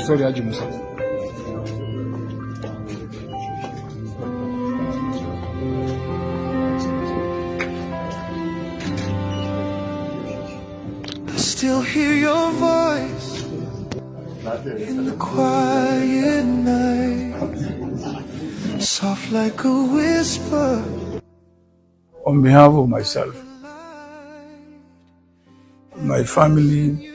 Sorry, Haji Musa. I still hear your voice in the quiet night, soft like a whisper. On behalf of myself, my family,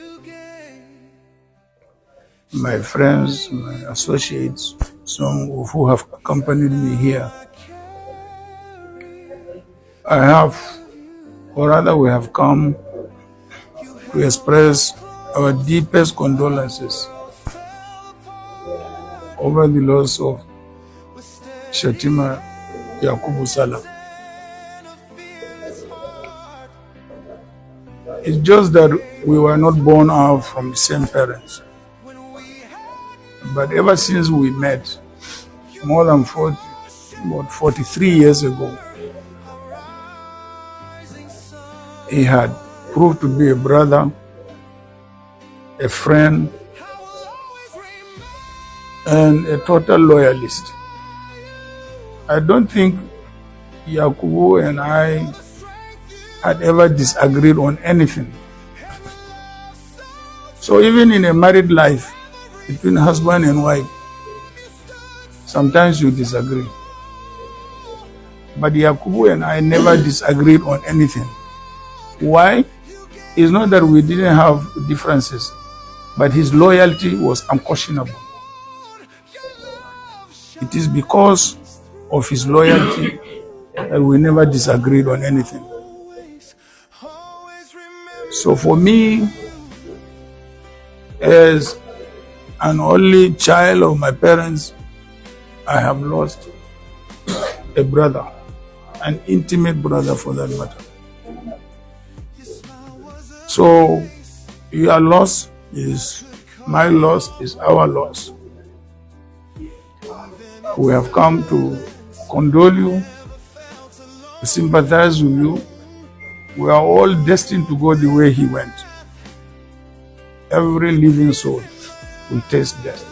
my friends, my associates, some of who have accompanied me here, I have, or rather we have come to express our deepest condolences over the loss of Shatima Yakubu Tsala. It's just that we were not born out from the same parents. But ever since we met, more than 43 years ago, he had proved to be a brother, a friend, and a total loyalist. I don't think Yakubu and I had ever disagreed on anything. So even in a married life, between husband and wife, sometimes you disagree. But Yakubu and I never disagreed on anything. Why? It's not that we didn't have differences, but his loyalty was unquestionable. It is because of his loyalty that we never disagreed on anything. So for me, as an only child of my parents, I have lost a brother, an intimate brother for that matter. So your loss is my loss, is our loss. We have come to condole you, to sympathize with you. We are all destined to go the way he went. Every living soul will taste death.